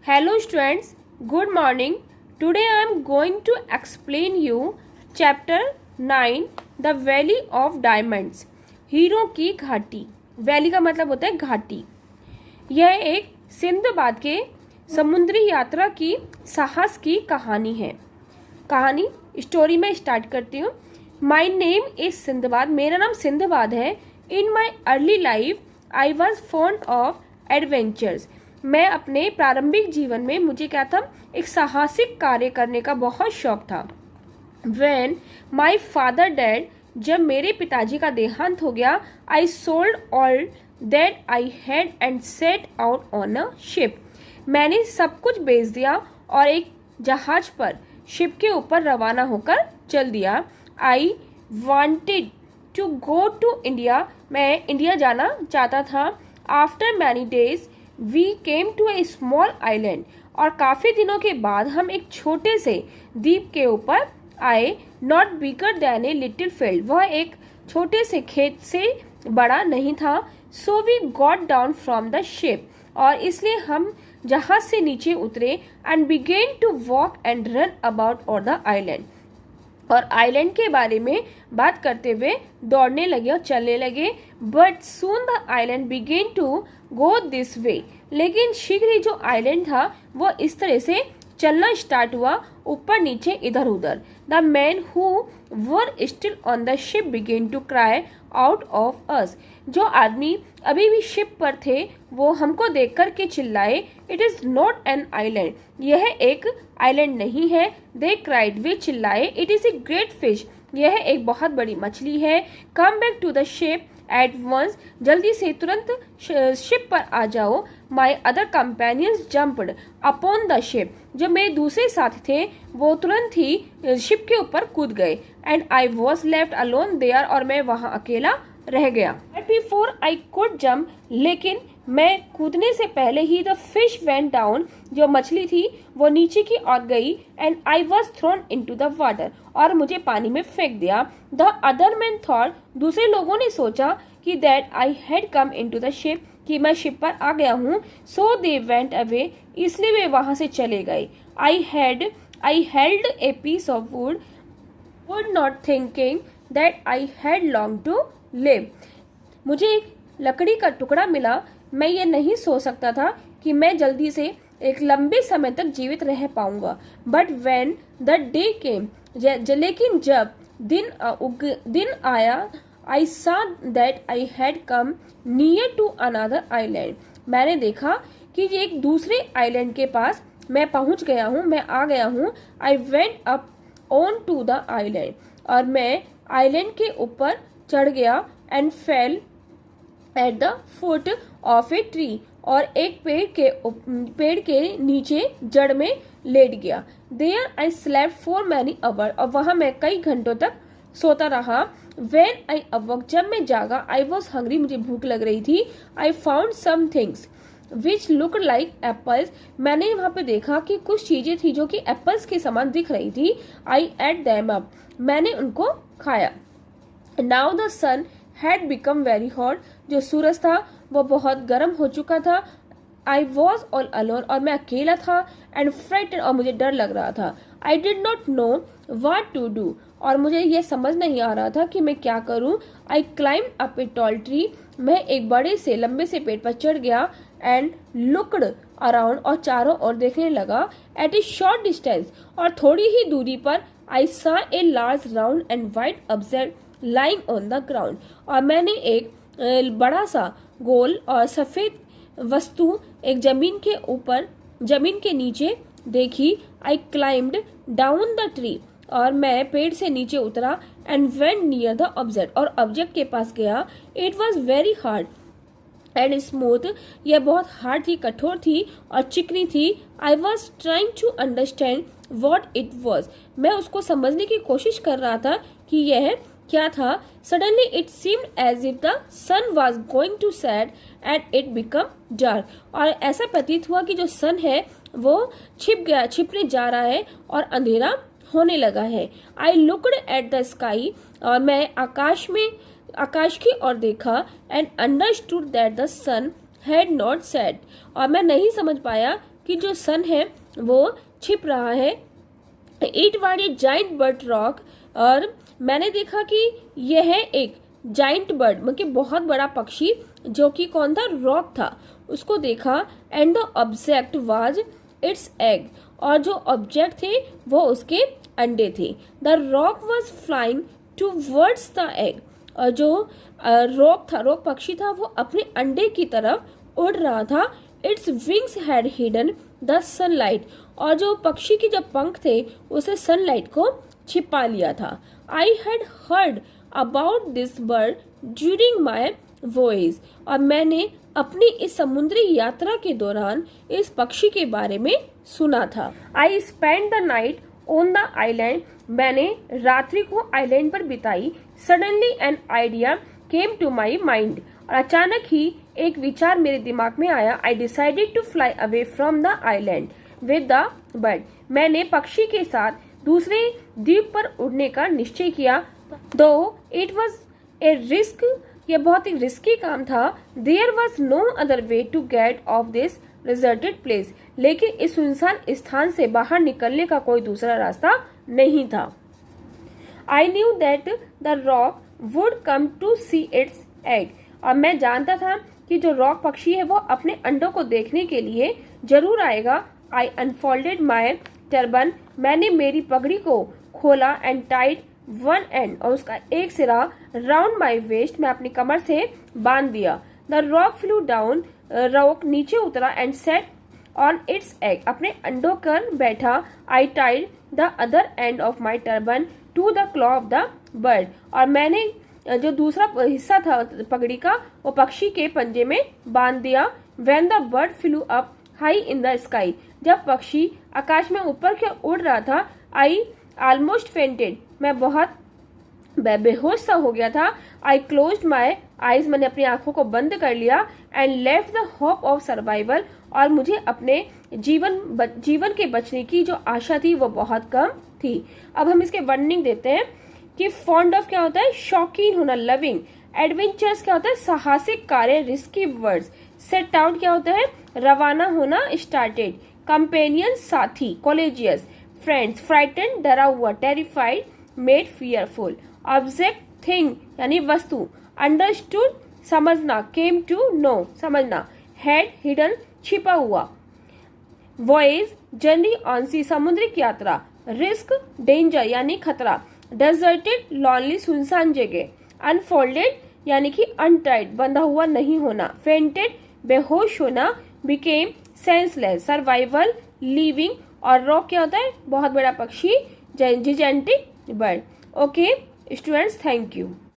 Hello students, good morning. Today I am going to explain you chapter 9 The Valley of Diamonds. Hero की घाटी. Valley का मतलब होता है घाटी. यह एक सिंदबाद के समुद्री यात्रा की साहस की कहानी है. कहानी स्टोरी में स्टार्ट करती हूँ. My name is Sindbad. मेरा नाम सिंदबाद है. In my early life I was fond of adventures. मैं अपने प्रारंभिक जीवन में मुझे क्या था, एक साहसिक कार्य करने का बहुत शौक था. When my father died, जब मेरे पिताजी का देहांत हो गया, I sold all that I had and set out on a ship. मैंने सब कुछ बेच दिया और एक जहाज पर शिप के ऊपर रवाना होकर चल दिया. I wanted to go to India. मैं इंडिया जाना चाहता था. After many days, we came to a small island. और काफ़ी दिनों के बाद हम एक छोटे से द्वीप के ऊपर आए. Not bigger than a little field. वह एक छोटे से खेत से बड़ा नहीं था. So we got down from the ship. और इसलिए हम जहाज से नीचे उतरे and began to walk and run about on the island. और आइलैंड के बारे में बात करते हुए दौड़ने लगे और चलने लगे. But soon the island began to go this way. लेकिन शीघ्र ही जो आइलैंड था वो इस तरह से चलना स्टार्ट हुआ, ऊपर नीचे इधर उधर. The man who were still on the ship began to cry out of us. जो आदमी अभी भी शिप पर थे वो हमको देख कर के चिल्लाए, it is not an island. यह एक आइलैंड नहीं है. They cried. वे चिल्लाए, it is a great fish. यह एक बहुत बड़ी मछली है. Come back to the ship at once. जल्दी से तुरंत शिप पर आ जाओ. My other companions jumped upon the ship. जो मेरे दूसरे साथी थे वो तुरंत ही शिप के ऊपर कूद गए. And I was left alone there. और मैं वहाँ अकेला रह गया. Before I could jump. लेकिन मैं कूदने से पहले ही द फिश वेंट डाउन. जो मछली थी वो नीचे की ओर गई. And I was thrown into the water. और मुझे पानी में फेंक दिया. The other man thought. दूसरे लोगों ने सोचा कि that I had come into the ship, कि मैं शिप पर आ गया हूँ. So they went away. इसलिए वे वहां से चले गए. I held a piece of wood not thinking that I had long to live. मुझे एक लकड़ी का टुकड़ा मिला. मैं ये नहीं सोच सकता था कि मैं जल्दी से एक लंबे समय तक जीवित रह पाऊंगा. But when the day came. लेकिन जब दिन आया, I saw that I had come near to another island. मैंने देखा कि एक दूसरे आइलैंड के पास मैं पहुंच गया हूँ, मैं आ गया हूँ. I went up on to the island. और मैं आइलैंड के ऊपर चढ़ गया. And fell at the foot of a tree. और एक पेड़ के नीचे जड़ में लेट गया. There I slept for many hour. और वहां मैं कई घंटों तक सोता रहा. When I awoke. जब मैं जागा, आई वॉज हंग्री. मुझे भूख लग रही थी. I found some things which look like apples. मैंने वहां पे देखा कि कुछ चीजें थी जो कि एप्पल्स के समान दिख रही थी. I ate them up. मैंने उनको खाया. Now the sun had become very hot. जो सूरज था वो बहुत गर्म हो चुका था. I was all alone. और मैं अकेला था. And frightened. और मुझे डर लग रहा था. I did not know what to do. और मुझे ये समझ नहीं आ रहा था कि मैं क्या करूं. I climb up a tall tree. मैं एक बड़े से लंबे से पेड़ पर चढ़ गया. And looked around. और चारों ओर देखने लगा. At a short distance. और थोड़ी ही दूरी पर I saw a large round and white object lying on the ground. और मैंने एक बड़ा सा गोल और सफेद वस्तु एक जमीन के नीचे देखी. I climbed down the tree. और मैं पेड़ से नीचे उतरा. And went near the object. और ऑब्जेक्ट के पास गया. It was very hard and smooth. यह बहुत हार्ड थी, कठोर थी और चिकनी थी. I was trying to understand what it was. मैं उसको समझने की कोशिश कर रहा था कि यह क्या था. Suddenly it seemed as if the sun was going to set and it become dark. और ऐसा प्रतीत हुआ कि जो सन है वो छिपने जा रहा है और अंधेरा होने लगा है. I looked at the sky. और मैं आकाश की ओर देखा. And understood that the sun had not set. और मैं नहीं समझ पाया कि जो सन है वो छिप रहा है। It was a giant bird rock, और मैंने देखा कि यह एक जाइंट बर्ड मतलब बहुत बड़ा पक्षी, जो कि कौन था, रॉक था, उसको देखा। And the object was it's egg, और जो ऑब्जेक्ट थे वो उसके अंडे थे। The rock was flying towards the egg, और जो रॉक पक्षी था वो अपने अंडे की तरफ उड़ रहा था। Its wings had hidden the sunlight, और जो पक्षी के जब पंख थे उसे सनलाइट को छिपा लिया था। I had heard about this bird during my voyage, और मैंने अपनी इस समुद्री यात्रा के दौरान इस पक्षी के बारे में सुना था। I spend the night on the island, मैंने रात्रि को आइलैंड पर बिताई। Suddenly an idea came to my mind, और अचानक ही एक विचार मेरे दिमाग में आया। I decided to fly away from the island with the bird, मैंने पक्षी के साथ दूसरे द्वीप पर उड़ने का निश्चय किया। दो इट वॉज ए रिस्क, यह बहुत ही रिस्की काम था। There was no other way to get off this deserted place, लेकिन इस सुनसान स्थान से बाहर निकलने का कोई दूसरा रास्ता नहीं था। I knew that the roc would come to see its egg, और मैं जानता था कि जो रॉक पक्षी है वो अपने अंडों को देखने के लिए जरूर आएगा। आई अनफोल्डेड माई टर्बन, मैंने मेरी पगड़ी को खोला। एंड टाइड वन एंड, और उसका एक सिरा राउंड माई वेस्ट, मैं अपनी कमर से बांध दिया। The rock flew down, rock नीचे उतरा। And set on its egg, अपने अंडों कर बैठा। I tied the other end of my turban to the claw of the bird, और मैंने जो दूसरा हिस्सा था पगड़ी का वो पक्षी के पंजे में बांध दिया। When the bird flu up high in the sky, जब पक्षी आकाश में ऊपर की उड़ रहा था। आई ऑलमोस्ट फेंटेड, मैं बहुत बेहोश सा हो गया था। आई क्लोज्ड माई आईज, मैंने अपनी आंखों को बंद कर लिया। And left the hope of survival, और मुझे अपने जीवन के बचने की जो आशा थी वो बहुत कम थी। अब हम इसके वर्णिंग देते हैं कि फॉन्ड ऑफ क्या होता है, शौकीन होना, लविंग। एडवेंचर्स क्या होता है, साहसिक कार्य, रिस्की वर्ड्स। सेट आउट क्या होता है, रवाना होना, स्टार्टेड। कंपेनियन साथी, कोलेजियस। फ्रेंड्स, फ्राइटेंड, डरा हुआ, terrified, made fearful. Object, thing यानी वस्तु। अंडरस्टूड, समझना, केम टू नो, समझना। हेड, हिडन, छिपा हुआ। वॉयज, जर्नी ऑन सी, समुद्रिक यात्रा। रिस्क, डेंजर यानी खतरा। डेजर्टेड, लॉनली, सुनसान जगह। अनफोल्डेड यानी कि अनटाइड, बंधा हुआ नहीं होना। फेंटेड, बेहोश होना। Became, senseless. Survival, living. और रॉक क्या होता है, बहुत बड़ा पक्षी, gigantic bird. Okay students, thank you.